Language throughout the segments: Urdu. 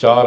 4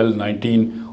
L-19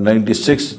96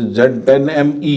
Z-10ME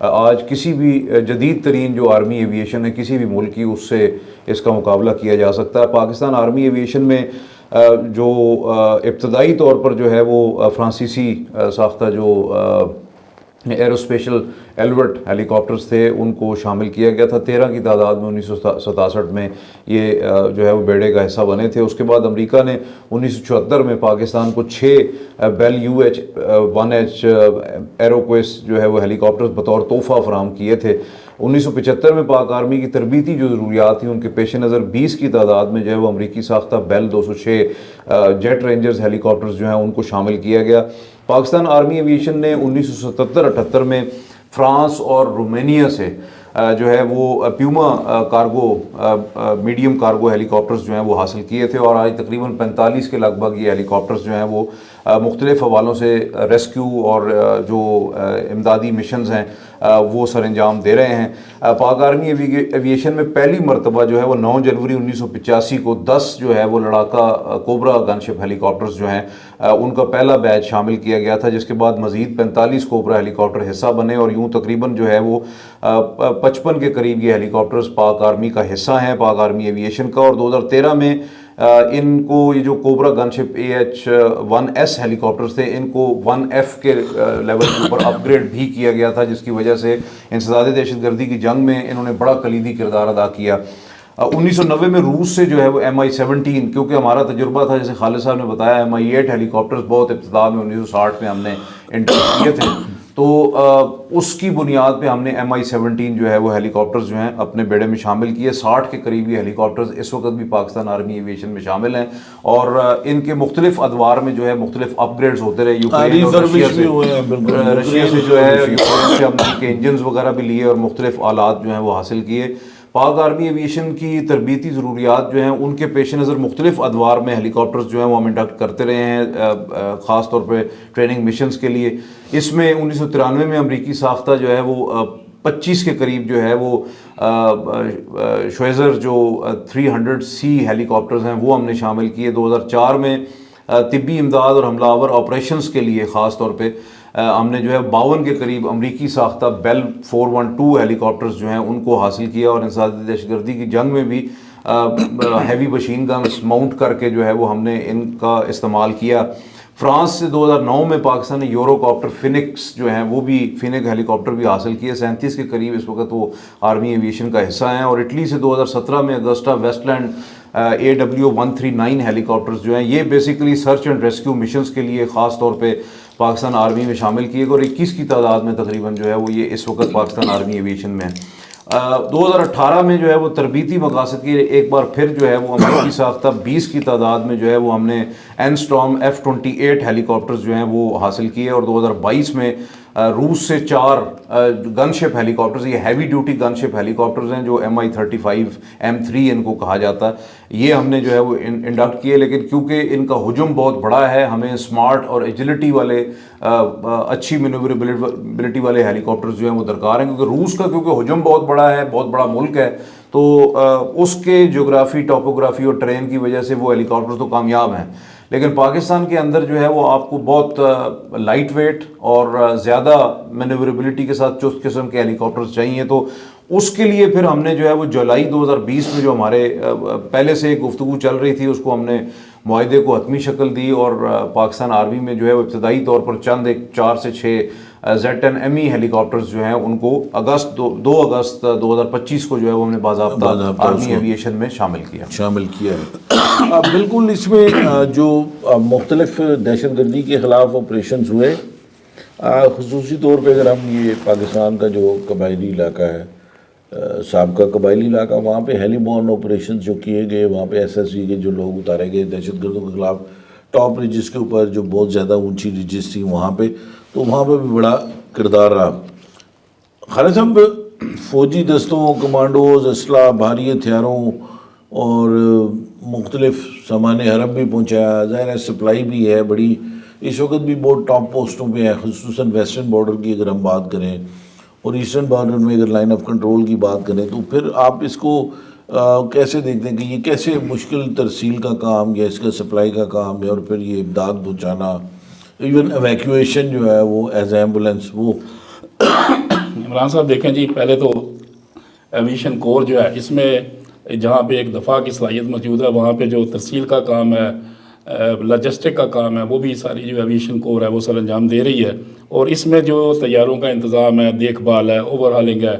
آج کسی بھی جدید ترین جو آرمی ایویشن ہے کسی بھی ملک کی اس سے اس کا مقابلہ کیا جا سکتا ہے. پاکستان آرمی ایویشن میں جو ابتدائی طور پر جو ہے وہ فرانسیسی ساختہ جو ایروسپیشل ایلورٹ ہیلی کاپٹرز تھے ان کو شامل کیا گیا تھا. 13 کی تعداد میں 1967 میں یہ جو ہے وہ بیڑے کا حصہ بنے تھے. اس کے بعد امریکہ نے 1974 میں پاکستان کو 6 بیل UH-1H ایروکویس جو ہے وہ ہیلی کاپٹرز بطور تحفہ فراہم کیے تھے. 1975 میں پاک آرمی کی تربیتی جو ضروریات تھیں ان کے پیش نظر 20 کی تعداد میں جو ہے وہ امریکی ساختہ بیل 206 جیٹ رینجرز ہیلی کاپٹرز جو ہیں ان کو شامل کیا گیا. پاکستان آرمی ایویشن نے 1977-78 میں فرانس اور رومینیا سے جو ہے وہ پیوما کارگو میڈیم کارگو ہیلی کاپٹرز جو ہیں وہ حاصل کیے تھے اور آج تقریباً 45 کے لگ بھگ یہ ہیلی کاپٹرز جو ہیں وہ مختلف حوالوں سے ریسکیو اور جو امدادی مشنز ہیں وہ سر انجام دے رہے ہیں. پاک آرمی ایویشن میں پہلی مرتبہ جو ہے وہ 9 جنوری 1985 کو 10 جو ہے وہ لڑاکا کوبرا گن شپ ہیلی کاپٹرز جو ہیں ان کا پہلا بیچ شامل کیا گیا تھا, جس کے بعد مزید 45 کوبرا ہیلی کاپٹر حصہ بنے اور یوں تقریباً جو ہے وہ 55 کے قریب یہ ہیلی کاپٹرز پاک آرمی کا حصہ ہیں پاک آرمی ایویشن کا. اور 2013 میں ان کو یہ جو کوبرا گن شپ AH-1S ہیلی کاپٹرز تھے ان کو 1F کے لیول کے اوپر اپ گریڈ بھی کیا گیا تھا, جس کی وجہ سے انسداد دہشت گردی کی جنگ میں انہوں نے بڑا کلیدی کردار ادا کیا. 1990 میں روس سے جو ہے وہ MI-17 کیونکہ ہمارا تجربہ تھا جیسے خالد صاحب نے بتایا MI-8 ہیلی کاپٹرز بہت ابتدا میں 1960 میں ہم نے انٹر کیے تھے, تو اس کی بنیاد پہ ہم نے MI-17 جو ہے وہ ہیلی کاپٹرز جو ہیں اپنے بیڑے میں شامل کیے. 60 کے قریب یہ ہیلی کاپٹرز اس وقت بھی پاکستان آرمی ایویشن میں شامل ہیں اور ان کے مختلف ادوار میں جو ہے مختلف اپ گریڈز ہوتے رہے. یوکرین اور رشیا سے جو ہے یوکرین سے ہم نے کے انجنز وغیرہ بھی لیے اور مختلف آلات جو ہیں وہ حاصل کیے. پاک آرمی ایویشن کی تربیتی ضروریات جو ہیں ان کے پیش نظر مختلف ادوار میں ہیلی کاپٹرز جو ہیں وہ ہم انڈکٹ کرتے رہے ہیں خاص طور پہ ٹریننگ مشنز کے لیے. اس میں 1993 میں امریکی ساختہ جو ہے وہ 25 کے قریب جو ہے وہ شویزر جو 300C ہیلی کاپٹرز ہیں وہ ہم نے شامل کیے. 2004 میں طبی امداد اور حملہ آور آپریشنز کے لیے خاص طور پہ ہم نے جو ہے 52 کے قریب امریکی ساختہ بیل 412 ہیلی کاپٹرز جو ہیں ان کو حاصل کیا اور انسداد دہشت گردی کی جنگ میں بھی ہیوی مشین گنز ماؤنٹ کر کے جو ہے وہ ہم نے ان کا استعمال کیا. فرانس سے 2009 میں پاکستان نے یورو کاپٹر فینکس جو ہیں وہ بھی فینک ہیلی کاپٹر بھی حاصل کیے. 37 کے قریب اس وقت وہ آرمی ایویشن کا حصہ ہیں. اور اٹلی سے 2017 میں اگسٹا ویسٹ لینڈ AW139 ہیلی کاپٹرز جو ہیں یہ basically search and rescue missions کے لیے خاص طور پہ پاکستان آرمی میں شامل کیے گئے اور 21 کی تعداد میں تقریباً جو ہے وہ یہ اس وقت پاکستان آرمی ایویشن میں ہیں. 2018 میں جو ہے وہ تربیتی مقاصد کی ایک بار پھر جو ہے وہ امریکی ساختہ 20 کی تعداد میں جو ہے وہ ہم نے N-Storm F-28 ہیلی کاپٹرز جو ہیں وہ حاصل کیے. اور 2022 میں روس سے 4 گن شپ ہیلی کاپٹرز یہ ہیوی ڈیوٹی گن شپ ہیلی کاپٹرز ہیں جو MI-35 M3 ان کو کہا جاتا ہے یہ ہم نے جو ہے وہ انڈکٹ کیے. لیکن کیونکہ ان کا حجم بہت بڑا ہے ہمیں اسمارٹ اور ایجلٹی والے اچھی مینووربلٹی والے ہیلی کاپٹرز جو ہیں وہ درکار ہیں کیونکہ روس کا کیونکہ حجم بہت بڑا ہے بہت بڑا ملک ہے تو اس کے جغرافی ٹاپوگرافی اور ٹرین کی وجہ سے وہ ہیلی کاپٹرز تو کامیاب ہیں. لیکن پاکستان کے اندر جو ہے وہ آپ کو بہت لائٹ ویٹ اور زیادہ مینووربلٹی کے ساتھ چست قسم کے ہیلی کاپٹرز چاہیے. تو اس کے لیے پھر ہم نے جو ہے وہ جولائی 2020 میں جو ہمارے پہلے سے گفتگو چل رہی تھی اس کو ہم نے معاہدے کو حتمی شکل دی اور پاکستان آرمی میں جو ہے وہ ابتدائی طور پر چند 4 سے 6 Z-10ME ہیلی کاپٹرز جو ہیں ان کو 2 اگست 2025 کو جو ہے وہ ہم نے باضابطہ آرمی ایویشن میں شامل کیا ہے. بالکل اس میں جو مختلف دہشت گردی کے خلاف آپریشنز ہوئے خصوصی طور پہ اگر ہم یہ پاکستان کا جو قبائلی علاقہ ہے سابقہ قبائلی علاقہ وہاں پہ ہیلی بورن آپریشنز جو کیے گئے وہاں پہ SSG کے جو لوگ اتارے گئے دہشت گردوں کے خلاف ٹاپ ریجز کے اوپر جو بہت زیادہ اونچی ریجز تھیں وہاں پہ تو وہاں پہ بھی بڑا کردار رہا. خالد صاحب فوجی دستوں کمانڈوز اسلحہ بھاری ہتھیاروں اور مختلف سامان حرب بھی پہنچایا ظاہر ہے سپلائی بھی ہے بڑی اس وقت بھی بہت ٹاپ پوسٹوں پہ ہے خصوصاً ویسٹرن بارڈر کی اگر ہم بات کریں اور ایسٹرن بارڈر میں اگر لائن آف کنٹرول کی بات کریں تو پھر آپ اس کو کیسے دیکھتے ہیں کہ یہ کیسے مشکل ترسیل کا کام یا اس کا سپلائی کا کام ہے اور پھر یہ امداد پہنچانا ایون ایویکویشن جو ہے وہ ایز ایمبولینس وہ عمران صاحب دیکھیں جی، پہلے تو ایویشن کور جو ہے اس میں جہاں پہ ایک دفاع کی صلاحیت موجود ہے، وہاں پہ جو ترسیل کا کام ہے، لاجسٹک کا کام ہے، وہ بھی ساری جو ایویشن کور ہے وہ سر انجام دے رہی ہے. اور اس میں جو طیاروں کا انتظام ہے، دیکھ بھال ہے، اوور ہالنگ ہے،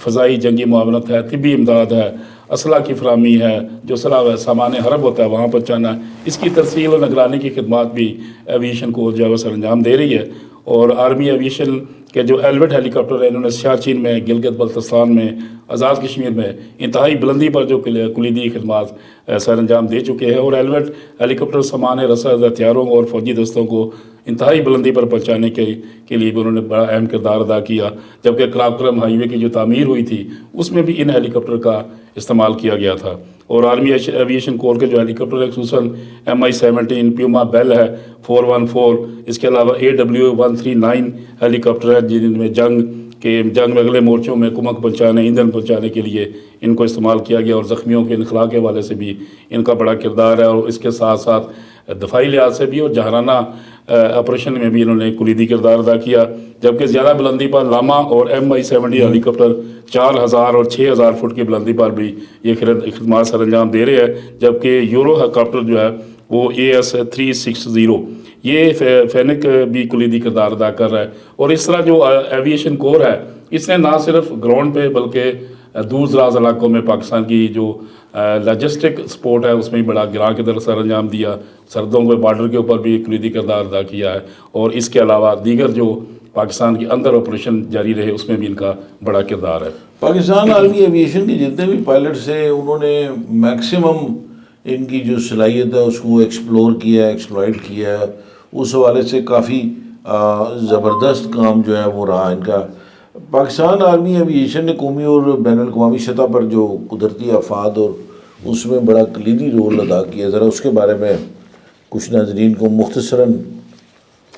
فضائی جنگی معاونت ہے، طبی امداد ہے، اسلحہ کی فراہمی ہے، جو سامان حرب ہوتا ہے وہاں پہنچانا ہے، اس کی ترسیل اور نگرانی کی خدمات بھی ایویشن کور جو ہے وہ سر انجام دے رہی ہے. اور آرمی ایویشن کے جو ایلوٹ ہیلی کاپٹر ہیں، انہوں نے سیاچین میں، گلگت بلتستان میں، آزاد کشمیر میں انتہائی بلندی پر جو کلیدی خدمات سر انجام دے چکے ہیں. اور ایلوٹ ہیلی کاپٹر سامان رسد، ہتھیاروں اور فوجی دستوں کو انتہائی بلندی پر پہنچانے کے لیے بھی انہوں نے بڑا اہم کردار ادا کیا. جبکہ کراکرم ہائی وے کی جو تعمیر ہوئی تھی اس میں بھی ان ہیلی کاپٹر کا استعمال کیا گیا تھا. اور آرمی ایویشن کور کے جو ہیلی کاپٹر ہے، خصوصاً MI-17 پیوما بیل ہے 414، اس کے علاوہ AW139 ہیلی کاپٹر ہے جن میں جنگ میں اگلے مورچوں میں کمک پہنچانے، ایندھن پہنچانے کے لیے ان کو استعمال کیا گیا. اور زخمیوں کے انخلاء کے حوالے سے بھی ان کا بڑا کردار ہے. اور اس کے ساتھ ساتھ دفاعی لحاظ سے بھی اور جہرانہ آپریشن میں بھی انہوں نے کلیدی کردار ادا کیا. جبکہ زیادہ بلندی پر لاما اور MI-70 ہیلی کاپٹر 4000 اور 6000 فٹ کی بلندی پر بھی یہ خدمات سر انجام دے رہے ہیں. جبکہ یورو ہیلی کاپٹر جو ہے وہ AS-360 یہ فینک بھی کلیدی کردار ادا کر رہا ہے. اور اس طرح جو ایویشن کور ہے اس نے نہ صرف گراؤنڈ پہ بلکہ دور دراز علاقوں میں پاکستان کی جو لاجسٹک سپورٹ ہے اس میں بھی بڑا گراں کے در سر انجام دیا. سرحدوں کے بارڈر کے اوپر بھی کلیدی کردار ادا کیا ہے. اور اس کے علاوہ دیگر جو پاکستان کے اندر آپریشن جاری رہے اس میں بھی ان کا بڑا کردار ہے. پاکستان آرمی ایویشن کے جتنے بھی پائلٹس ہیں انہوں نے میکسیمم ان کی جو صلاحیت ہے اس کو ایکسپلور کیا ہے، ایکسپلائٹ کیا ہے. اس حوالے سے کافی زبردست کام جو ہے وہ رہا ان کا. پاکستان آرمی ایویشن نے قومی اور بین الاقوامی سطح پر جو قدرتی آفات اور اس میں بڑا کلیدی رول ادا کیا. ذرا اس کے بارے میں کچھ ناظرین کو مختصراً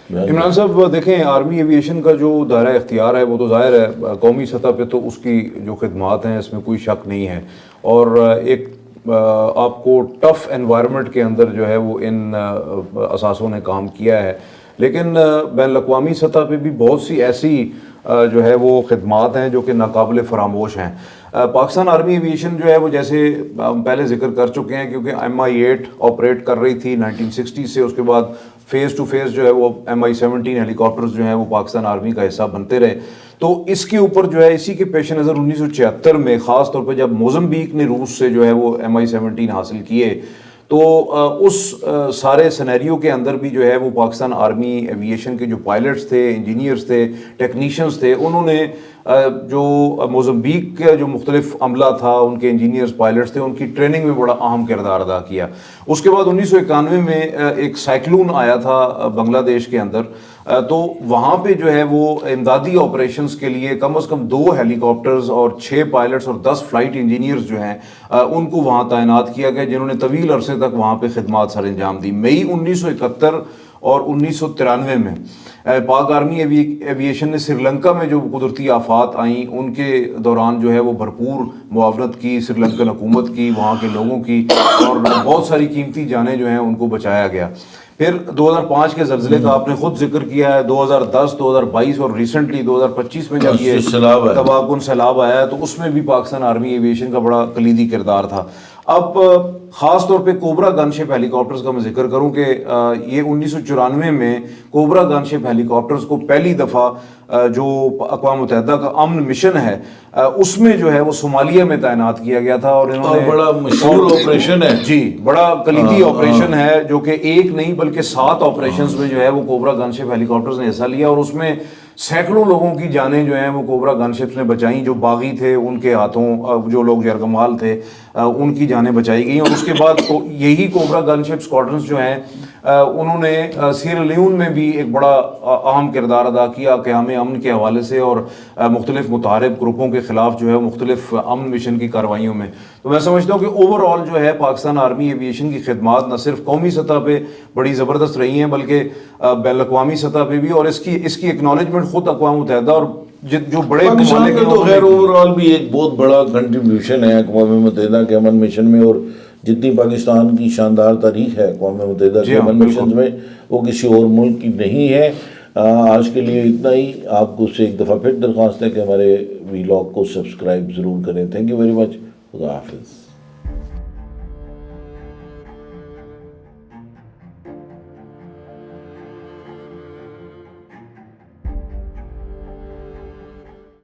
عمران صاحب دیکھیں، آرمی ایویشن کا جو دائرہ اختیار ہے وہ تو ظاہر ہے قومی سطح پہ تو اس کی جو خدمات ہیں اس میں کوئی شک نہیں ہے. اور ایک آپ کو ٹف انوائرمنٹ کے اندر جو ہے وہ ان اثاثوں نے کام کیا ہے. لیکن بین الاقوامی سطح پہ بھی بہت سی ایسی جو ہے وہ خدمات ہیں جو کہ ناقابل فراموش ہیں. پاکستان آرمی ایویشن جو ہے وہ جیسے ہم پہلے ذکر کر چکے ہیں، کیونکہ MI-8 آپریٹ کر رہی تھی 1960 سے، اس کے بعد فیز ٹو فیز جو ہے وہ MI-17 ہیلی کاپٹرز جو ہیں وہ پاکستان آرمی کا حصہ بنتے رہے. تو اس کے اوپر جو ہے اسی کے پیش نظر 1976 میں خاص طور پہ جب موزمبیق نے روس سے جو ہے وہ MI-17 حاصل کیے، تو اس سارے سینیریو کے اندر بھی جو ہے وہ پاکستان آرمی ایویشن کے جو پائلٹس تھے، انجینئرز تھے، ٹیکنیشینز تھے، انہوں نے جو موزمبیق کا جو مختلف عملہ تھا، ان کے انجینئرز پائلٹس تھے، ان کی ٹریننگ میں بڑا اہم کردار ادا کیا. اس کے بعد 1991 میں ایک سائیکلون آیا تھا بنگلہ دیش کے اندر، تو وہاں پہ جو ہے وہ امدادی آپریشنز کے لیے کم از کم 2 ہیلی کاپٹرز اور 6 پائلٹس اور 10 فلائٹ انجینئرز جو ہیں ان کو وہاں تعینات کیا گیا، جنہوں نے طویل عرصے تک وہاں پہ خدمات سر انجام دی. مئی 1971 اور 1993 میں پاک آرمی ایویشن نے سری لنکا میں جو قدرتی آفات آئیں ان کے دوران جو ہے وہ بھرپور معاونت کی سری لنکن حکومت کی، وہاں کے لوگوں کی، اور بہت ساری قیمتی جانیں جو ہیں ان کو بچایا گیا. پھر 2005 کے زلزلے کا آپ نے خود ذکر کیا ہے، 2010، 2022 اور ریسنٹلی 2025 میں جب یہ تباہ کن سیلاب آیا ہے تو اس میں بھی پاکستان آرمی ایویشن کا بڑا کلیدی کردار تھا. اب خاص طور پہ کوبرا گن شپ ہیلی کاپٹرز کا میں ذکر کروں کہ یہ 1994 میں کوبرا گن شپ ہیلی کاپٹرز کو پہلی دفعہ جو اقوام متحدہ کا امن مشن ہے اس میں جو ہے وہ صومالیہ میں تعینات کیا گیا تھا. اور انہوں نے بڑا مشہور آپریشن ہے جی، بڑا کلیدی آپریشن ہے جو کہ ایک نہیں بلکہ 7 آپریشنز میں جو ہے وہ کوبرا گن شپ ہیلی کاپٹرز نے حصہ لیا، اور اس میں سینکڑوں لوگوں کی جانیں جو ہیں وہ کوبرا گن شپس نے بچائیں. جو باغی تھے ان کے ہاتھوں، جو لوگ یرغمال تھے ان کی جانیں بچائی گئیں. اور اس کے بعد یہی کوبرا گن شپ اسکواڈرنز جو ہیں انہوں نے سیئرا لیون میں بھی ایک بڑا اہم کردار ادا کیا قیام امن کے حوالے سے، اور مختلف متحارب گروپوں کے خلاف جو ہے مختلف امن مشن کی کارروائیوں میں. تو میں سمجھتا ہوں کہ اوور آل جو ہے پاکستان آرمی ایویشن کی خدمات نہ صرف قومی سطح پہ بڑی زبردست رہی ہیں بلکہ بین الاقوامی سطح پہ بھی، اور اس کی ایکنالجمنٹ خود اقوام متحدہ اور جو بڑے پاکستان کا تو خیر اوور آل بھی ایک بہت بڑا کنٹریبیوشن ہے اقوام متحدہ کے امن مشن میں، اور جتنی پاکستان کی شاندار تاریخ ہے اقوام متحدہ کے امن مشن میں وہ کسی اور ملک کی نہیں ہے. آج کے لیے اتنا ہی. آپ کو سے ایک دفعہ پھر درخواست ہے کہ ہمارے ویلاگ کو سبسکرائب ضرور کریں. Thank you very much. خدا حافظ.